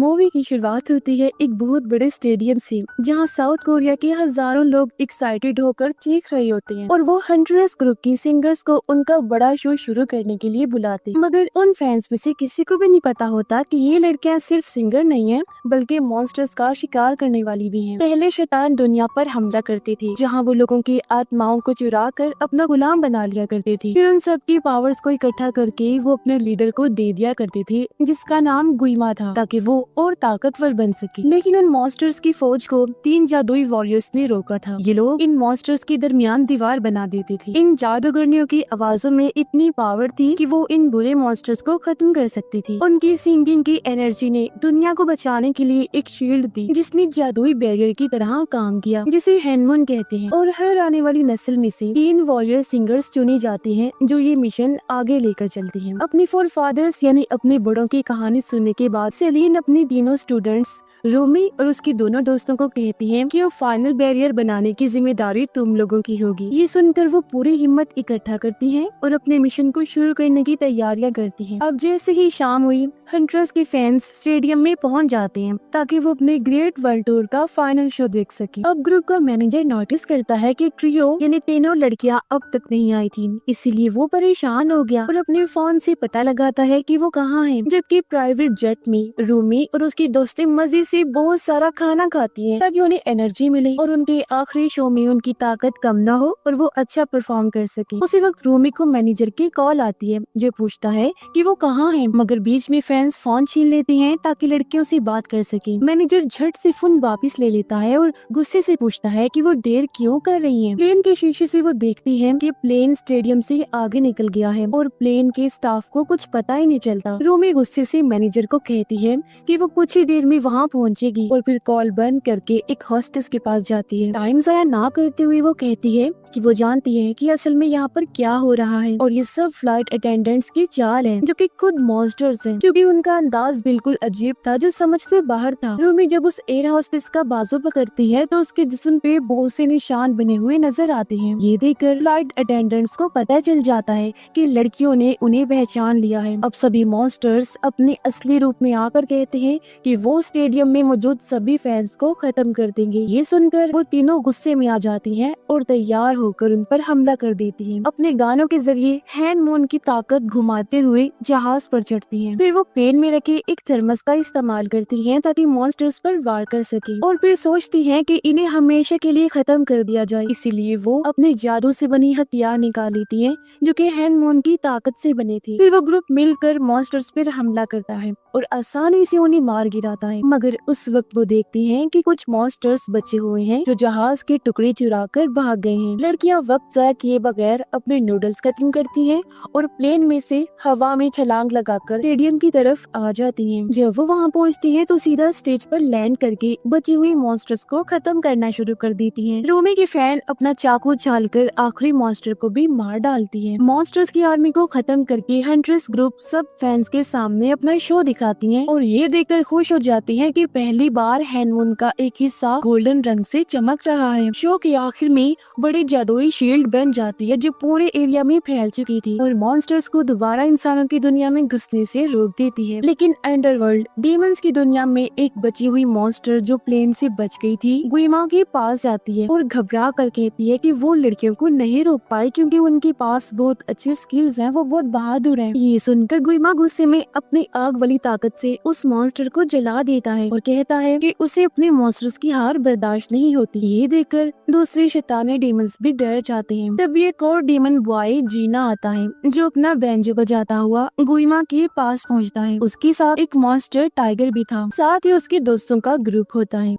Movie की शुरुआत होती है एक बहुत बड़े स्टेडियम से, जहां साउथ कोरिया के हजारों लोग एक्साइटेड होकर चीख रहे होते हैं और वो हंटर्स ग्रुप की सिंगर्स को उनका बड़ा शो शुरू करने के लिए बुलाते हैं। मगर उन फैंस में से किसी को भी नहीं पता होता कि ये लड़कियां सिर्फ सिंगर नहीं है, बल्कि मॉन्स्टर्स का शिकार करने वाली भी हैं। पहले शैतान दुनिया पर हमला करते थे, जहाँ वो लोगों की आत्माओं को चुरा कर अपना गुलाम बना लिया करते थे। फिर उन सबकी पावर्स को इकट्ठा करके वो अपने लीडर को दे दिया करते थे, जिसका नाम गुइमा था, ताकि वो और ताकतवर बन सके। लेकिन उन मॉन्स्टर्स की फौज को 3 जादुई वॉरियर्स ने रोका था। ये लोग इन मॉन्स्टर्स के दरमियान दीवार बना देते थे। इन जादूगरनियों की आवाजों में इतनी पावर थी कि वो इन बुरे मॉन्स्टर्स को खत्म कर सकती थी। उनकी सिंगिंग की एनर्जी ने दुनिया को बचाने के लिए एक शील्ड दी, जिसने जादुई बैरियर की तरह काम किया, जिसे हैनमून कहते हैं। और हर आने वाली नस्ल में से 3 वॉरियर सिंगर्स चुनी जाती हैं, जो ये मिशन आगे लेकर चलती हैं। अपने फोरफादर्स यानी अपने बड़ों की कहानी सुनने के बाद सेलिन अपनी तीनों स्टूडेंट्स रोमी और उसकी दोनों दोस्तों को कहती है कि वो फाइनल बैरियर बनाने की जिम्मेदारी तुम लोगों की होगी। ये सुनकर वो पूरी हिम्मत इकट्ठा करती हैं और अपने मिशन को शुरू करने की तैयारियां करती हैं। अब जैसे ही शाम हुई, हंटर्स के फैंस स्टेडियम में पहुंच जाते हैं ताकि वो अपने ग्रेट वर्ल्ड टूर का फाइनल शो देख सके। अब ग्रुप का मैनेजर नोटिस करता है कि ट्रियो यानी तीनों लड़कियां अब तक नहीं आई थी, इसीलिए वो परेशान हो गया और अपने फोन से पता लगाता है कि वो कहाँ है। जबकि प्राइवेट जेट में रूमी और उसकी दोस्तें मजे से बहुत सारा खाना खाती हैं ताकि उन्हें एनर्जी मिले और उनके आखिरी शो में उनकी ताकत कम ना हो और वो अच्छा परफॉर्म कर सके। उसी वक्त रूमी को मैनेजर की कॉल आती है, जो पूछता है कि वो कहाँ है, मगर बीच में फैंस फोन छीन लेते हैं ताकि लड़कियों से बात कर सके। मैनेजर झट से फोन वापस ले लेता है और गुस्से से पूछता है कि वो देर क्यों कर रही है। प्लेन के शीशे से वो देखती है कि प्लेन स्टेडियम से आगे निकल गया है और प्लेन के स्टाफ को कुछ पता ही नहीं चलता। रूमी गुस्से से मैनेजर को कहती है कि वो कुछ ही देर में वहाँ पहुँचेगी और फिर कॉल बंद करके एक हॉस्टेस के पास जाती है। टाइम जाया ना करते हुए वो कहती है कि वो जानती है कि असल में यहाँ पर क्या हो रहा है और ये सब फ्लाइट अटेंडेंट्स की चाल है, जो कि खुद मॉन्स्टर्स हैं, क्योंकि उनका अंदाज बिल्कुल अजीब था जो समझ से बाहर था। रूमी जब उस एयर हॉस्टेस का बाजू पकड़ती है तो उसके जिस्म पे बहुत से निशान बने हुए नजर आते हैं। ये देखकर फ्लाइट अटेंडेंट्स को पता चल जाता है कि लड़कियों ने उन्हें पहचान लिया है। अब सभी मॉन्स्टर्स अपने असली रूप में आकर कहते हैं कि वो स्टेडियम में मौजूद सभी फैंस को खत्म कर देंगे। ये सुनकर वो तीनों गुस्से में आ जाती हैं और तैयार होकर उन पर हमला कर देती हैं। अपने गानों के जरिए हैनमून की ताकत घुमाते हुए जहाज पर चढ़ती हैं। फिर वो पेन में रखे एक थर्मस का इस्तेमाल करती हैं ताकि मॉन्स्टर्स पर वार कर सके और फिर सोचती हैं कि इन्हें हमेशा के लिए खत्म कर दिया जाए। इसीलिए वो अपने जादू से बनी हथियार निकाल लेती हैं, जो कि हैनमून की ताकत से बने थे। फिर वो ग्रुप मिलकर मॉन्स्टर्स पर हमला करता है और आसानी से उन्हें मार गिराता है। मगर उस वक्त वो देखती हैं कि कुछ मॉन्स्टर्स बचे हुए हैं जो जहाज के टुकड़े चुरा कर भाग गए हैं। लड़कियां वक्त जाया किए बगैर अपने नूडल्स खत्म करती हैं और प्लेन में से हवा में छलांग लगाकर स्टेडियम की तरफ आ जाती हैं। जब वो वहां पहुंचती हैं तो सीधा स्टेज पर लैंड करके बची हुई मॉन्स्टर्स को खत्म करना शुरू कर देती हैं। रूमी की फैन अपना चाकू छालकर आखिरी मॉन्स्टर को भी मार डालती है। मॉन्स्टर्स की आर्मी को खत्म करके हंटर्स ग्रुप सब फैंस के सामने अपना शो दिखाती हैं और ये देखकर खुश हो जाती हैं कि पहली बार हैनमून का एक हिस्सा गोल्डन रंग से चमक रहा है। शो के आखिर में बड़ी जादुई शील्ड बन जाती है जो पूरे एरिया में फैल चुकी थी और मॉन्स्टर्स को दोबारा इंसानों की दुनिया में घुसने से रोक देती है। लेकिन अंडरवर्ल्ड डीमंस की दुनिया में एक बची हुई मॉन्स्टर जो प्लेन से बच गई थी, गुइमा के पास जाती है और घबरा कर कहती है कि वो लड़कियों को नहीं रोक पाई क्योंकि उनके पास बहुत अच्छी स्किल्स हैं, वो बहुत बहादुर हैं। ये सुनकर गुइमा गुस्से में अपनी आग वाली ताकत से उस मॉन्स्टर को जला देता है और कहता है कि उसे अपने मॉन्स्टर्स की हार बर्दाश्त नहीं होती। ये देखकर दूसरे शैतानी डीमंस भी डर जाते हैं। तभी एक और डीमन बॉय जीना आता है, जो अपना बैंजो बजाता हुआ गुइमा के पास पहुंचता है। उसके साथ एक मॉन्स्टर टाइगर भी था, साथ ही उसके दोस्तों का ग्रुप होता है।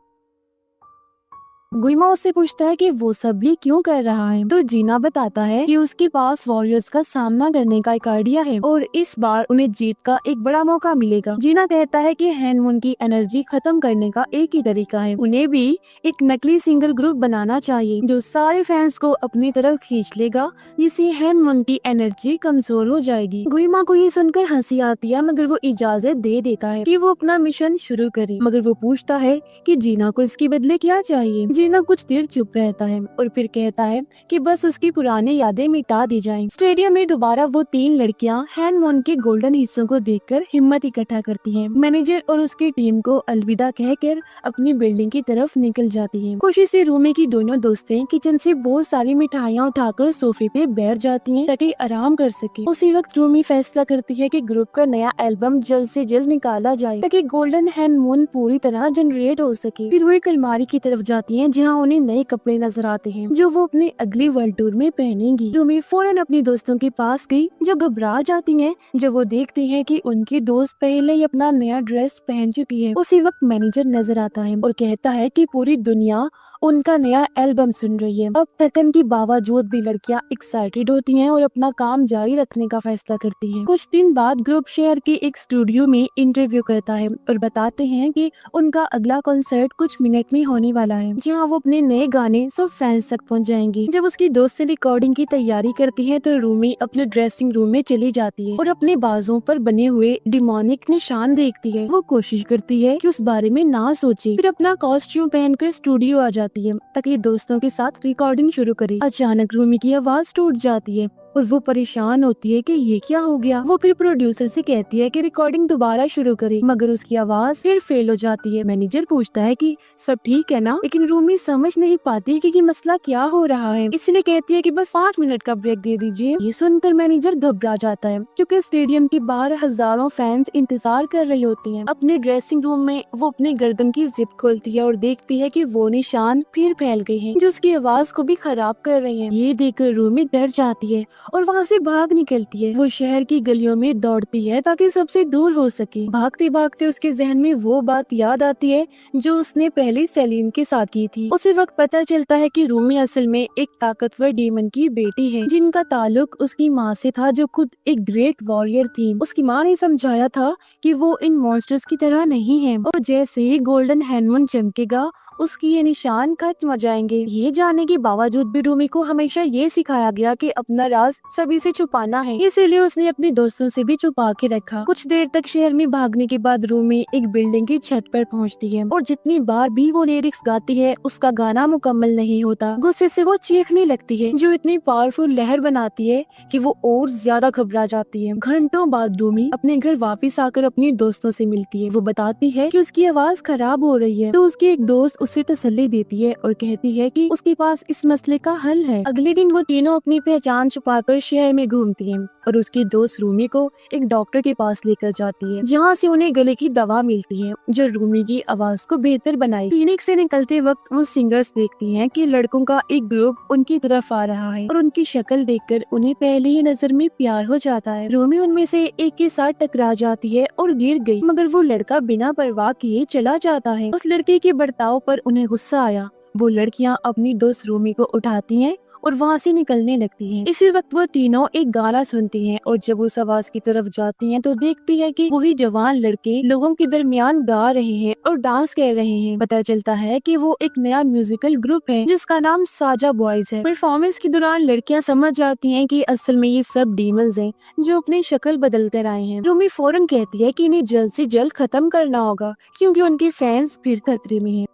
गुइमा उससे पूछता है कि वो सब ये क्यों कर रहा है, तो जीना बताता है कि उसके पास वॉरियर्स का सामना करने का एक आइडिया है और इस बार उन्हें जीत का एक बड़ा मौका मिलेगा। जीना कहता है कि हैनमून की एनर्जी खत्म करने का एक ही तरीका है, उन्हें भी एक नकली सिंगल ग्रुप बनाना चाहिए जो सारे फैंस को अपनी तरफ खींच लेगा, जिससे हैनमून की एनर्जी कमजोर हो जाएगी। गुइमा को ये सुनकर हंसी आती है, मगर वो इजाजत दे देता है कि वो अपना मिशन शुरू करे। मगर वो पूछता है कि जीना को इसके बदले क्या चाहिए। जीना कुछ देर चुप रहता है और फिर कहता है कि बस उसकी पुरानी यादें मिटा दी जाएं। स्टेडियम में दोबारा वो 3 लड़कियां हैनमोन के गोल्डन हिस्सों को देखकर हिम्मत इकट्ठा करती हैं। मैनेजर और उसकी टीम को अलविदा कहकर अपनी बिल्डिंग की तरफ निकल जाती हैं। खुशी से रूमी की दोनों दोस्तें किचन से बहुत सारी मिठाइयाँ उठाकर सोफे पे बैठ जाती हैं ताकि आराम कर सके। उसी वक्त रूमी फैसला करती है कि ग्रुप का नया एल्बम जल्द से जल्द निकाला जाए ताकि गोल्डन हैनमून पूरी तरह जनरेट हो सके। फिर वो एक अलमारी की तरफ जाती हैं जहां उन्हें नए कपड़े नजर आते हैं जो वो अपने अगली वर्ल्ड टूर में पहनेंगी। रूमी फौरन अपनी दोस्तों के पास गई जो घबरा जाती हैं जब वो देखती हैं कि उनकी दोस्त पहले ही अपना नया ड्रेस पहन चुकी है। उसी वक्त मैनेजर नजर आता है और कहता है कि पूरी दुनिया उनका नया एल्बम सुन रही है। अब थकन के बावजूद भी लड़कियां एक्साइटेड होती हैं और अपना काम जारी रखने का फैसला करती हैं। कुछ दिन बाद ग्रुप शहर के एक स्टूडियो में इंटरव्यू करता है और बताते हैं कि उनका अगला कॉन्सर्ट कुछ मिनट में होने वाला है जहां वो अपने नए गाने सब फैंस तक पहुंच जाएंगी। जब उसकी दोस्त से रिकॉर्डिंग की तैयारी करती है तो रूमी अपने ड्रेसिंग रूम में चली जाती है और अपने बाजों पर बने हुए डिमोनिक निशान देखती है। वो कोशिश करती है कि उस बारे में ना सोचे, फिर अपना कॉस्ट्यूम पहनकर स्टूडियो आ जाती है ताकि दोस्तों के साथ रिकॉर्डिंग शुरू करे। अचानक रूमी की आवाज टूट जाती है और वो परेशान होती है कि ये क्या हो गया। वो फिर प्रोड्यूसर से कहती है कि रिकॉर्डिंग दोबारा शुरू करे मगर उसकी आवाज फिर फेल हो जाती है। मैनेजर पूछता है कि सब ठीक है ना, लेकिन रूमी समझ नहीं पाती कि मसला क्या हो रहा है, इसलिए कहती है कि बस 5 मिनट का ब्रेक दे दीजिए। ये सुनकर मैनेजर घबरा जाता है क्योंकि स्टेडियम के बाहर हजारों फैंस इंतजार कर रही होती हैं। अपने ड्रेसिंग रूम में वो अपने गर्दन की जिप खोलती है और देखती है कि वो निशान फिर फैल गए हैं जो उसकी आवाज को भी खराब कर रहे हैं। ये देखकर रूमी डर जाती है और वहाँ से भाग निकलती है। वो शहर की गलियों में दौड़ती है ताकि सबसे दूर हो सके। भागते भागते उसके जहन में वो बात याद आती है जो उसने पहले सेलिन के साथ की थी। उसी वक्त पता चलता है कि रूमी असल में एक ताकतवर डीमन की बेटी है जिनका ताल्लुक उसकी माँ से था जो खुद एक ग्रेट वॉरियर थी। उसकी माँ ने समझाया था कि वो इन मॉन्स्टर्स की तरह नहीं है और जैसे ही गोल्डन हैनमून चमकेगा उसकी ये निशान खत्म हो जाएंगे। ये जानने के बावजूद भी रूमी को हमेशा ये सिखाया गया कि अपना राज सभी से छुपाना है, इसीलिए उसने अपने दोस्तों से भी छुपा के रखा। कुछ देर तक शहर में भागने के बाद रूमी एक बिल्डिंग की छत पर पहुंचती है और जितनी बार भी वो लिरिक्स गाती है उसका गाना मुकम्मल नहीं होता। गुस्से से वो चीखने लगती है जो इतनी पावरफुल लहर बनाती है कि वो और ज्यादा घबरा जाती है। घंटों बाद रूमी अपने घर वापस आकर अपने दोस्तों से मिलती है। वो बताती है कि उसकी आवाज खराब हो रही है तो उसकी एक दोस्त उसे तसल्ली देती है और कहती है कि उसके पास इस मसले का हल है। अगले दिन वो तीनों अपनी पहचान छुपाकर शहर में घूमती हैं और उसकी दोस्त रूमी को एक डॉक्टर के पास लेकर जाती है जहाँ से उन्हें गले की दवा मिलती है जो रूमी की आवाज को बेहतर बनाई। क्लिनिक से निकलते वक्त वो सिंगर्स देखती हैं कि लड़कों का एक ग्रुप उनकी तरफ आ रहा है और उनकी शक्ल देखकर उन्हें पहले ही नजर में प्यार हो जाता है। रूमी उनमें से एक के साथ टकरा जाती है और गिर गई मगर वो लड़का बिना परवाह किए चला जाता है। उस लड़के के बर्ताव पर उन्हें गुस्सा आया। वो लड़कियां अपनी दोस्त रूमी को उठाती हैं और वहाँ से निकलने लगती हैं। इसी वक्त वो तीनों एक गाना सुनती हैं और जब उस आवाज की तरफ जाती हैं तो देखती है कि वही जवान लड़के लोगों के दरमियान गा रहे हैं और डांस कर रहे हैं। पता चलता है कि वो एक नया म्यूजिकल ग्रुप है जिसका नाम साजा बॉयज है। परफॉर्मेंस के दौरान लड़कियां समझ जाती हैं कि असल में ये सब डीमंस हैं जो अपनी शक्ल बदल कर आए हैं। रूमी फौरन कहती है कि इन्हें जल्द से जल्द खत्म करना होगा क्योंकि उनके फैंस फिर खतरे में हैं।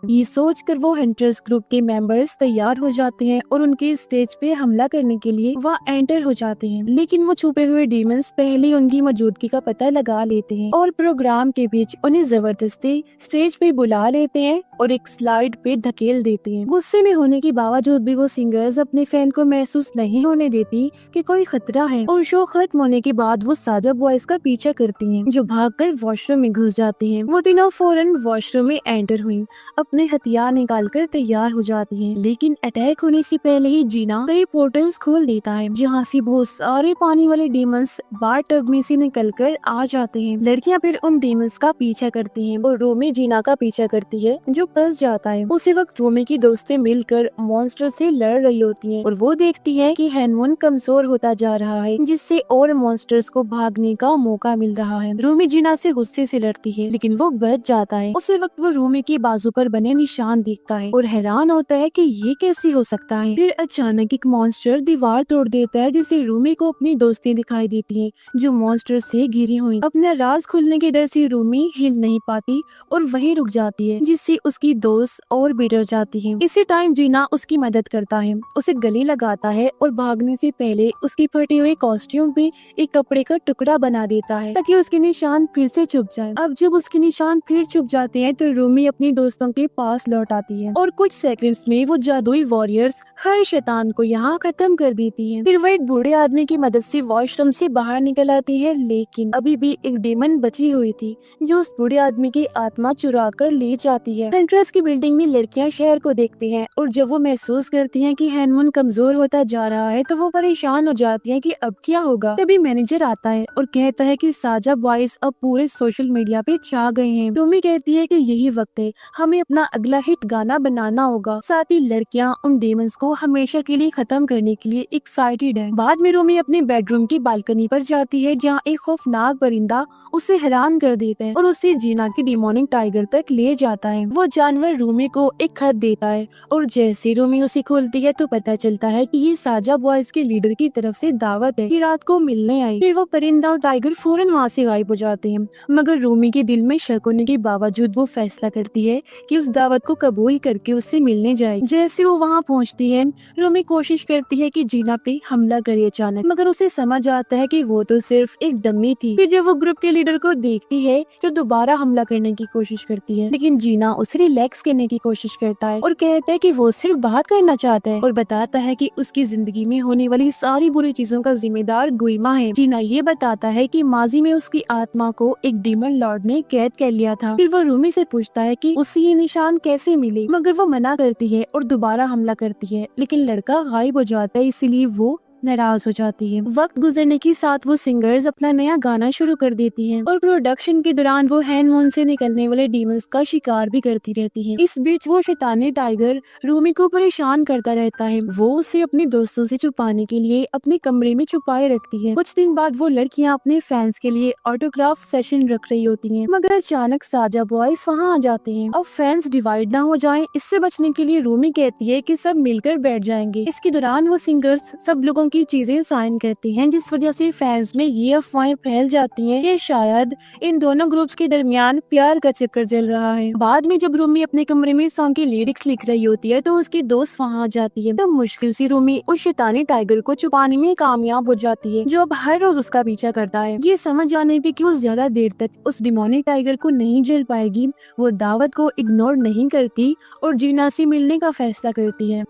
ये सोचकर वो हंटर्स ग्रुप के मेंबर्स तैयार हो जाते हैं और उनके स्टेज पे हमला करने के लिए वहाँ एंटर हो जाते हैं, लेकिन वो छुपे हुए डीमंस पहले उनकी मौजूदगी का पता लगा लेते हैं और प्रोग्राम के बीच उन्हें जबरदस्ती स्टेज पे बुला लेते हैं और एक स्लाइड पे धकेल देते हैं। गुस्से में होने के बावजूद भी वो सिंगर्स अपने फैन को महसूस नहीं होने देती कि कोई खतरा है और शो खत्म होने के बाद वो साजा बॉयज का पीछा करती हैं जो भागकर वॉशरूम में घुस जाते हैं। वो तीनों फौरन वॉशरूम में एंटर हुई, अपने हथियार निकालकर तैयार हो जाती हैं, लेकिन अटैक होने से पहले ही जीना कई पोर्टल्स खोल देता है जहाँ से बहुत सारे पानी वाले डीमंस बार टब में से निकलकर आ जाते हैं। लड़कियां फिर उन डीमंस का पीछा करती हैं और रोमी जीना का पीछा करती है जो फंस जाता है। उसी वक्त रोमी की दोस्तें मिलकर मॉन्स्टर से लड़ रही होती हैं और वो देखती है कि हैनमून कमजोर होता जा रहा है जिससे और मॉन्स्टर्स को भागने का मौका मिल रहा है। रोमी जीना से गुस्से से लड़ती है लेकिन वो बच जाता है। उसी वक्त वो रोमी के बाजू पर बने निशान देखता है और हैरान होता है कि ये कैसे हो सकता है। फिर अचानक एक मॉन्स्टर दीवार तोड़ देता है, जिससे रूमी को अपनी दोस्तें दिखाई देती हैं जो मॉन्स्टर से घिरी हुई। अपना राज खुलने के डर से रूमी हिल नहीं पाती और वहीं रुक जाती है, जिससे उसकी दोस्त और भी डर जाती है। इसी टाइम जीना उसकी मदद करता है, उसे गले लगाता है और भागने से पहले उसकी फटे हुए कॉस्ट्यूम पे एक कपड़े का टुकड़ा बना देता है ताकि उसके निशान फिर से छुप जाए। अब जब उसके निशान फिर छुप जाते हैं तो रूमी अपनी दोस्तों के पास लौट आती है और कुछ सेकंड्स में वो जादुई वॉरियर्स हर शैतान को यहाँ खत्म कर देती है। फिर वो एक बूढ़े आदमी की मदद से वॉशरूम से बाहर निकल आती है, लेकिन अभी भी एक डेमन बची हुई थी जो उस बूढ़े आदमी की आत्मा चुरा कर ले जाती है। हंट्रेस की बिल्डिंग में लड़कियां शहर को देखती हैं और जब वो महसूस करती हैं कि हैनमून कमजोर होता जा रहा है तो वो परेशान हो जाती हैं कि अब क्या होगा। तभी मैनेजर आता है और कहता है कि साजा बॉयज अब पूरे सोशल मीडिया पे छा गए हैं। रूमी कहती है कि यही वक्त है, हमें अपना अगला हिट गाना बनाना होगा। साथ ही लड़कियां उन डेमंस को हमेशा के लिए खत्म करने के लिए एक्साइटेड है। बाद में रूमी अपने बेडरूम की बालकनी पर जाती है जहाँ एक खौफनाक परिंदा उसे हैरान कर देता है और उसे जीना की डिमोनिक टाइगर तक ले जाता है। वो जानवर रूमी को एक खत देता है और जैसे रूमी उसे खोलती है तो पता चलता है कि ये साजा बॉयज के लीडर की तरफ से दावत है कि रात को मिलने आई। फिर वो परिंदा और टाइगर फौरन वहाँ से गायब हो जाते हैं, मगर रूमी के दिल में शक होने के बावजूद वो फैसला करती है कि उस दावत को कबूल करके उससे मिलने जाए। जैसे वो वहाँ पहुँचती है, रूमी कोशिश करती है कि जीना पे हमला करे अचानक, मगर उसे समझ आता है कि वो तो सिर्फ एक डमी थी। फिर जब वो ग्रुप के लीडर को देखती है तो दोबारा हमला करने की कोशिश करती है, लेकिन जीना उसे रिलैक्स करने की कोशिश करता है और कहता है कि वो सिर्फ बात करना चाहता है और बताता है कि उसकी जिंदगी में होने वाली सारी बुरी चीजों का जिम्मेदार गुइमा है। जीना ये बताता है कि माजी में उसकी आत्मा को एक डीमन लॉर्ड ने कैद कर लिया था। फिर वो रूमी से पूछता है कि उसे ये निशान कैसे मिले, मगर वो मना करती है और दोबारा हमला करती है, लेकिन लड़का गायब हो जाता है, इसीलिए वो नाराज हो जाती है। वक्त गुजरने के साथ वो सिंगर्स अपना नया गाना शुरू कर देती हैं और प्रोडक्शन के दौरान वो हैनमून से निकलने वाले डीमंस का शिकार भी करती रहती हैं। इस बीच वो शैतानी टाइगर रूमी को परेशान करता रहता है। वो उसे अपने दोस्तों से छुपाने के लिए अपने कमरे में छुपाए रखती है। कुछ दिन बाद वो लड़कियां अपने फैंस के लिए ऑटोग्राफ सेशन रख रही होती हैं, मगर अचानक साजा बॉयज वहाँ आ जाते हैं। अब फैंस डिवाइड ना हो जाएं, इससे बचने के लिए रूमी कहती है कि सब मिलकर बैठ जाएंगे। इसके दौरान वो सिंगर्स सब लोगों की चीजें साइन करती हैं, जिस वजह से फैंस में ये अफवाहें फैल जाती हैं कि शायद इन दोनों ग्रुप्स के दरमियान प्यार का चक्कर चल रहा है। बाद में जब रूमी अपने कमरे में सॉन्ग की लिरिक्स लिख रही होती है तो उसकी दोस्त वहाँ आ जाती है। तब मुश्किल से रूमी उस शैतानी टाइगर को छुपाने में कामयाब हो जाती है, जो अब हर रोज उसका पीछा करता है। ये समझ जाने पे कि वो ज्यादा देर तक उस डिमोनिक टाइगर को नहीं झेल पाएगी, वो दावत को इग्नोर नहीं करती और जीना से मिलने का फैसला करती है।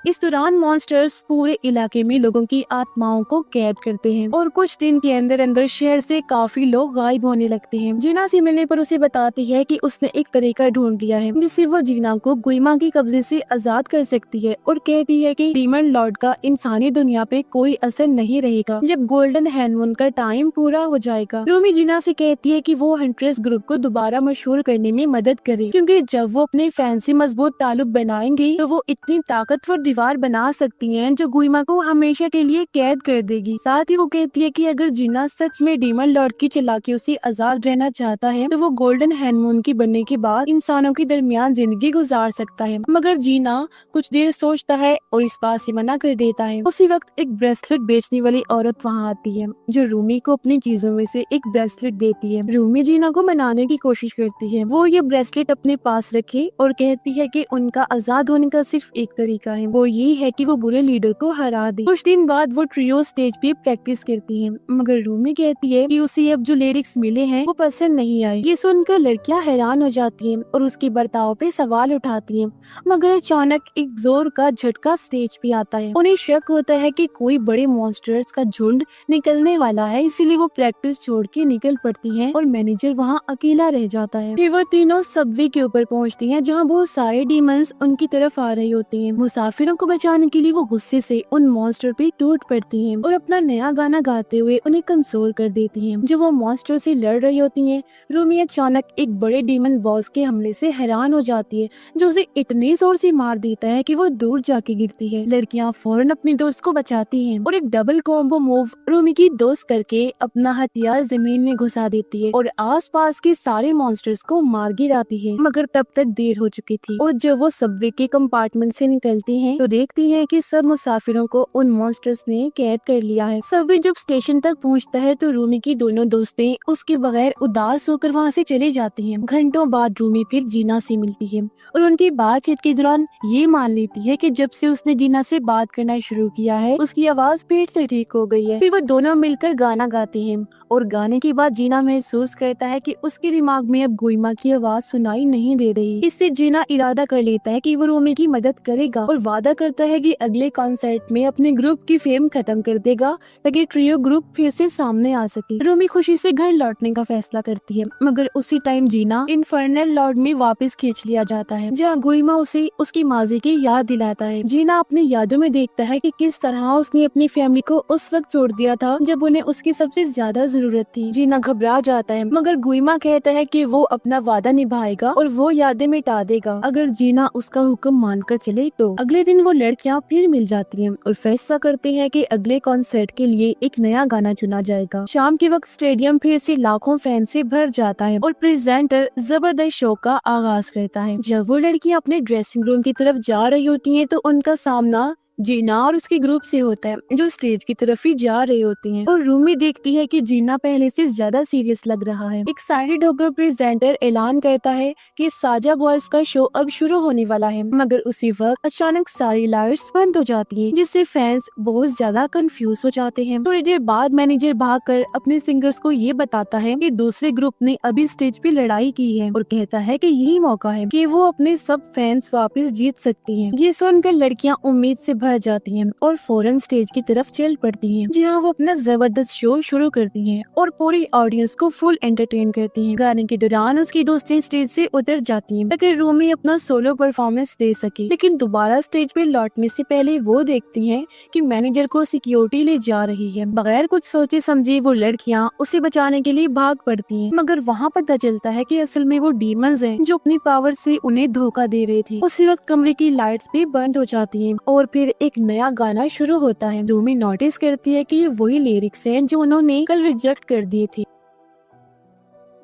इस दौरान मॉन्स्टर्स पूरे इलाके में लोगों की आत्माओं को कैद करते हैं और कुछ दिन के अंदर अंदर शहर से काफी लोग गायब होने लगते हैं। जीना से मिलने पर उसे बताती है कि उसने एक तरीका ढूंढ लिया है जिससे वो जीना को गुइमा के कब्जे से आजाद कर सकती है और कहती है कि डीमन लॉर्ड का इंसानी दुनिया पे कोई असर नहीं रहेगा जब गोल्डन हैनमून का टाइम पूरा हो जाएगा। रूमी जीना से कहती है कि वो हंट्रेस ग्रुप को दोबारा मशहूर करने में मदद करे, क्योंकि जब वो अपने फैन से मजबूत ताल्लुक बनाएंगे तो वो इतनी ताकतवर दीवार बना सकती हैं जो गुइमा को हमेशा के लिए कैद कर देगी। साथ ही वो कहती है कि अगर जीना सच में डीमन लॉर्ड की चालाकियों से आजाद रहना चाहता है तो वो गोल्डन हैनमून की बनने के बाद इंसानों के दरमियान जिंदगी गुजार सकता है। मगर जीना कुछ देर सोचता है और इस बात से मना कर देता है। उसी वक्त एक ब्रेसलेट बेचने वाली औरत वहाँ आती है जो रूमी को अपनी चीजों में से एक ब्रेसलेट देती है। रूमी जीना को मनाने की कोशिश करती है वो ये ब्रेसलेट अपने पास रखे और कहती है कि उनका आजाद होने का सिर्फ एक तरीका है, वो ये है कि वो बुरे लीडर को हरा दे। कुछ दिन बाद वो ट्रियो स्टेज पे प्रैक्टिस करती है, मगर रूमी कहती है कि उसे अब जो लिरिक्स मिले हैं वो पसंद नहीं आए। ये सुनकर लड़कियां हैरान हो जाती हैं और उसके बर्ताव पे सवाल उठाती हैं, मगर अचानक एक जोर का झटका स्टेज पे आता है। उन्हें शक होता है कि कोई बड़े मॉन्स्टर्स का झुंड निकलने वाला है, इसीलिए वो प्रैक्टिस छोड़ के निकल पड़ती हैं और मैनेजर वहाँ अकेला रह जाता है। फिर वो तीनों सबवे के ऊपर पहुँचती हैं जहाँ बहुत सारे डीमंस उनकी तरफ आ रहे होते हैं। मुसाफिर मुसाफिरों को बचाने के लिए वो गुस्से से उन मॉन्स्टर पे टूट पड़ती हैं और अपना नया गाना गाते हुए उन्हें कमजोर कर देती हैं। जब वो मॉन्स्टर से लड़ रही होती हैं, रूमी अचानक एक बड़े डीमन बॉस के हमले से हैरान हो जाती है, जो उसे इतने जोर से मार देता है कि वो दूर जाके गिरती है। लड़कियां फौरन अपनी दोस्त को बचाती हैं और एक डबल कॉम्बो मूव रूमी की दोस्त करके अपना हथियार जमीन में घुसा देती है और आसपास के सारे मॉन्स्टर्स को मार गिराती है। मगर तब तक देर हो चुकी थी और जब वो सबवे के कंपार्टमेंट से निकलती हैं तो देखती हैं कि सब मुसाफिरों को उन मॉन्स्टर्स ने कैद कर लिया है। सबवे जब स्टेशन तक पहुंचता है तो रूमी की दोनों दोस्तें उसके बगैर उदास होकर वहां से चली जाती हैं। घंटों बाद रूमी फिर जीना से मिलती है और उनकी बातचीत के दौरान ये मान लेती है कि जब से उसने जीना से बात करना शुरू किया है उसकी आवाज पेट से ठीक हो गई है। फिर वो दोनों मिलकर गाना गाते हैं और गाने के बाद जीना महसूस करता है कि उसके दिमाग में अब गुइमा की आवाज सुनाई नहीं दे रही। इससे जीना इरादा कर लेता है कि वो रूमी की मदद करेगा और वादा करता है कि अगले कॉन्सर्ट में अपने ग्रुप की फेम खत्म कर देगा ताकि ट्रियो ग्रुप फिर से सामने आ सके। रूमी खुशी से घर लौटने का फैसला करती है, मगर उसी टाइम जीना इन्फर्नल लॉर्ड में वापस खींच लिया जाता है, जहाँ गुइमा उसे उसकी माजी की याद दिलाता है। जीना अपनी यादों में देखता है कि किस तरह उसने अपनी फैमिली को उस वक्त छोड़ दिया था जब उन्हें उसकी सबसे ज्यादा जरूरत थी। जीना घबरा जाता है, मगर गुइमा कहता है कि वो अपना वादा निभाएगा और वो यादें मिटा देगा अगर जीना उसका हुक्म मानकर चले तो। अगले दिन वो लड़कियां फिर मिल जाती हैं और फैसला करते हैं कि अगले कॉन्सर्ट के लिए एक नया गाना चुना जाएगा। शाम के वक्त स्टेडियम फिर से लाखों फैन से भर जाता है और प्रेजेंटर जबरदस्त शो का आगाज करता है। जब वो लड़कियां अपने ड्रेसिंग रूम की तरफ जा रही होती हैं तो उनका सामना जीना और उसके ग्रुप से होता है, जो स्टेज की तरफ ही जा रही होती हैं और रूमी देखती है कि जीना पहले से ज्यादा सीरियस लग रहा है। एक्साइटेड होकर प्रेजेंटर ऐलान करता है कि साजा बॉयज का शो अब शुरू होने वाला है, मगर उसी वक्त अचानक सारी लाइट्स बंद हो जाती हैं, जिससे फैंस बहुत ज्यादा कंफ्यूज हो जाते हैं। थोड़ी देर बाद मैनेजर भागकर अपने सिंगर्स को ये बताता है कि दूसरे ग्रुप ने अभी स्टेज पे लड़ाई की है और कहता है कि यही मौका है कि वो अपने सब फैंस वापस जीत सकती हैं। ये सुनकर लड़कियां उम्मीद से भर जाती हैं और फौरन स्टेज की तरफ चल पड़ती हैं, जहां वो अपना जबरदस्त शो शुरू करती हैं और पूरी ऑडियंस को फुल एंटरटेन करती हैं। गाने के दौरान उसकी दोस्तें स्टेज से उतर जाती हैं ताकि रूमी अपना सोलो परफॉर्मेंस दे सके, लेकिन दोबारा स्टेज पे लौटने से पहले वो देखती हैं कि मैनेजर को सिक्योरिटी ले जा रही है। बगैर कुछ सोचे समझे वो लड़कियां उसे बचाने के लिए भाग पड़ती हैं, मगर वहाँ पता चलता है कि असल में वो डीमंस हैं जो अपनी पावर से उन्हें धोखा दे रहे थे। उसी वक्त कमरे की लाइट्स भी बंद हो जाती हैं और फिर एक नया गाना शुरू होता है। रूमी नोटिस करती है कि ये वही लिरिक्स हैं जो उन्होंने कल रिजेक्ट कर दिए थे।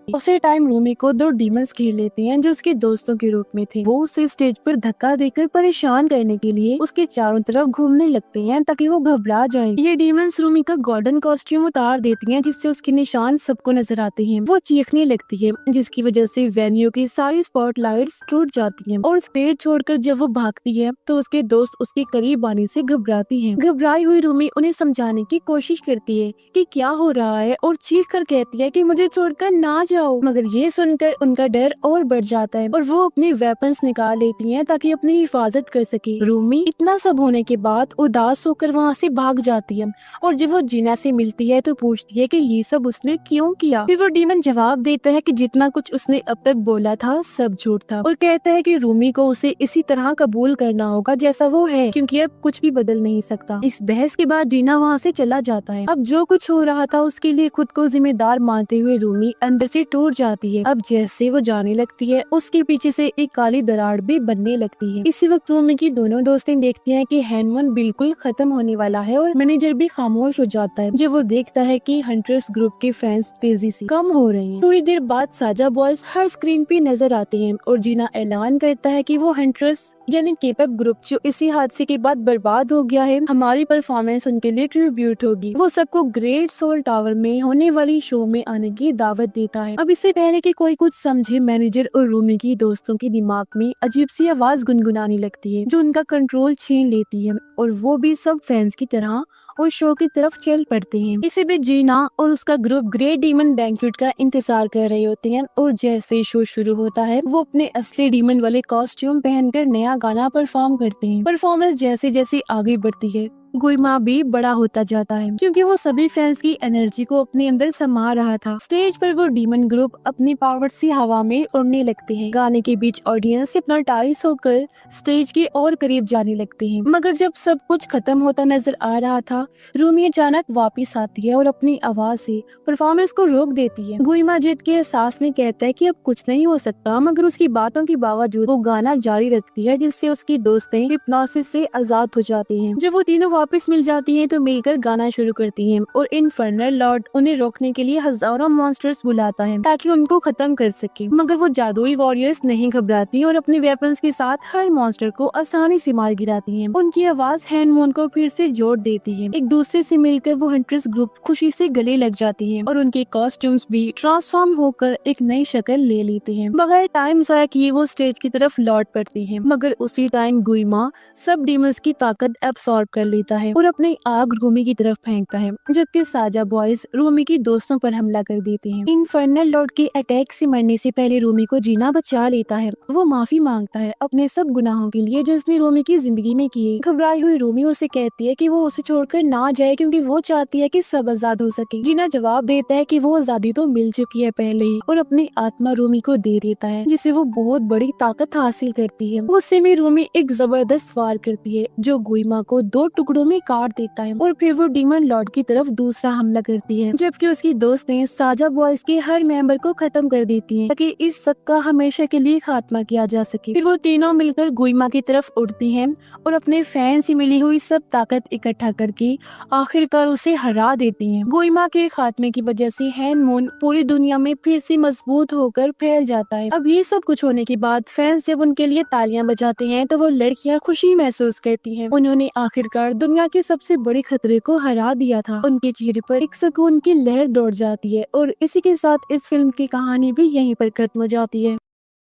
उसी टाइम रूमी को दो डीमंस घेर लेते हैं जो उसके दोस्तों के रूप में थे। वो उसे स्टेज पर धक्का देकर परेशान करने के लिए उसके चारों तरफ घूमने लगते हैं ताकि वो घबरा जाए। ये डीमंस रूमी का गोल्डन कॉस्ट्यूम उतार देती हैं, जिससे उसके निशान सबको नजर आते हैं। वो चीखने लगती है, जिसकी वजह से वेन्यू की सारी स्पॉटलाइट्स टूट जाती हैं और स्टेज छोड़कर जब वो भागती है तो उसके दोस्त उसके करीब आने से घबराती हैं। घबराई हुई रूमी उन्हें समझाने की कोशिश करती है कि क्या हो रहा है और चीख कर कहती है कि मुझे छोड़कर ना जाओ, मगर ये सुनकर उनका डर और बढ़ जाता है और वो अपने वेपन्स निकाल लेती हैं ताकि अपनी हिफाजत कर सके। रूमी इतना सब होने के बाद उदास होकर वहाँ से भाग जाती है और जब वो जीना से मिलती है तो पूछती है कि ये सब उसने क्यों किया। फिर वो डीमन जवाब देता है कि जितना कुछ उसने अब तक बोला था सब झूठ था और कहता है कि रूमी को उसे इसी तरह कबूल करना होगा जैसा वो है, क्योंकि अब कुछ भी बदल नहीं सकता। इस बहस के बाद जीना वहाँ से चला जाता है। अब जो कुछ हो रहा था उसके लिए खुद को जिम्मेदार मानते हुए रूमी अंदर से टूट जाती है। अब जैसे वो जाने लगती है उसके पीछे से एक काली दरार भी बनने लगती है। इसी वक्त रूमी की दोनों दोस्तें देखती हैं कि हैनवन बिल्कुल खत्म होने वाला है और मैनेजर भी खामोश हो जाता है जब वो देखता है कि हंटर्स ग्रुप के फैंस तेजी से कम हो रहे हैं। थोड़ी देर बाद साजा बॉयज हर स्क्रीन पे नजर आते हैं और जीना ऐलान करता है कि वो हंटर्स यानी केपॉप ग्रुप जो इसी हादसे के बाद बर्बाद हो गया है, हमारी परफॉर्मेंस उनके लिए ट्रिब्यूट होगी। वो सबको ग्रेट सोल टावर में होने वाली शो में आने की दावत देता है। अब इससे पहले कि कोई कुछ समझे, मैनेजर और रूमी की दोस्तों के दिमाग में अजीब सी आवाज गुनगुनाने लगती है जो उनका कंट्रोल छीन लेती है और वो भी सब फैंस की तरह और शो की तरफ चल पड़ते हैं। इसी बीच जीना और उसका ग्रुप ग्रेट डीमन बैंक्वेट का इंतजार कर रहे होते हैं और जैसे ही शो शुरू होता है वो अपने असली डीमन वाले कॉस्ट्यूम पहनकर नया गाना परफॉर्म करते हैं। परफॉर्मेंस जैसे जैसे आगे बढ़ती है गुइमा भी बड़ा होता जाता है क्योंकि वो सभी फैंस की एनर्जी को अपने अंदर समा रहा था। स्टेज पर वो डीमन ग्रुप अपनी पावर सी हवा में उड़ने लगते हैं। गाने के बीच ऑडियंस हिप्नोटाइज होकर स्टेज के और करीब जाने लगते हैं। मगर जब सब कुछ खत्म होता नजर आ रहा था, रूमी अचानक वापस आती है और अपनी आवाज से परफॉर्मेंस को रोक देती है। गुइमा जीत के एहसास में कहता है कि अब कुछ नहीं हो सकता, मगर उसकी बातों के बावजूद वो गाना जारी रखती है, जिससे उसकी दोस्तें हिप्नोसिस से आजाद हो जाती हैं। जब वो तीनों वापस मिल जाती हैं तो मिलकर गाना शुरू करती हैं और इनफर्नल लॉर्ड उन्हें रोकने के लिए हजारों मॉन्स्टर्स बुलाता है ताकि उनको खत्म कर सके। मगर वो जादुई वॉरियर्स नहीं घबराती और अपने वेपन्स के साथ हर मॉन्स्टर को आसानी से मार गिराती हैं। उनकी आवाज हैंडमून को फिर से जोड़ देती है। एक दूसरे से मिलकर वो हंटर्स ग्रुप खुशी से गले लग जाती हैं और उनके कॉस्ट्यूम्स भी ट्रांसफॉर्म होकर एक नई शक्ल ले लेते हैं। बगैर टाइम जाया किए वो स्टेज की तरफ लौट पड़ती हैं। मगर उसी टाइम गुइमा सब डीमंस की ताकत एब्सॉर्ब कर लेता है और अपनी आग रूमी की तरफ फेंकता है, जबकि साजा बॉयज रूमी की दोस्तों पर हमला कर देते हैं। इनफर्नल लॉर्ड के अटैक से मरने से पहले रूमी को जीना बचा लेता है। वो माफी मांगता है अपने सब गुनाहों के लिए जो उसने रूमी की जिंदगी में किए। घबराई हुई रूमी उसे कहती है कि वो उसे छोड़कर ना जाए क्योंकि वो चाहती है कि सब आजाद हो सके। जीना जवाब देता है कि वो आजादी तो मिल चुकी है पहले ही और अपनी आत्मा रूमी को दे देता है, जिससे वो बहुत बड़ी ताकत हासिल करती है। गुस्से में रूमी एक जबरदस्त वार करती है जो गुइमा को 2 टुकड़ों में काट देता है और फिर वो डीमन लॉर्ड की तरफ दूसरा हमला करती है, जबकि उसकी दोस्तें साजा बॉयज के हर मेंबर को खत्म कर देती हैं ताकि इस सब का हमेशा के लिए खात्मा किया जा सके। फिर वो तीनों मिलकर गुइमा की तरफ उड़ती हैं और अपने फैन से मिली हुई सब ताकत इकट्ठा करके आखिरकार उसे हरा देती हैं। गुइमा के खात्मे की वजह से हैंडमून पूरी दुनिया में फिर से मजबूत होकर फैल जाता है। अब ये सब कुछ होने के बाद फैंस जब उनके लिए तालियां बजाते हैं तो वो लड़कियां खुशी महसूस करती हैं। उन्होंने आखिरकार दुनिया के सबसे बड़े खतरे को हरा दिया था। उनके चेहरे पर एक सुकून की लहर दौड़ जाती है और इसी के साथ इस फिल्म की कहानी भी यहीं पर खत्म हो जाती है।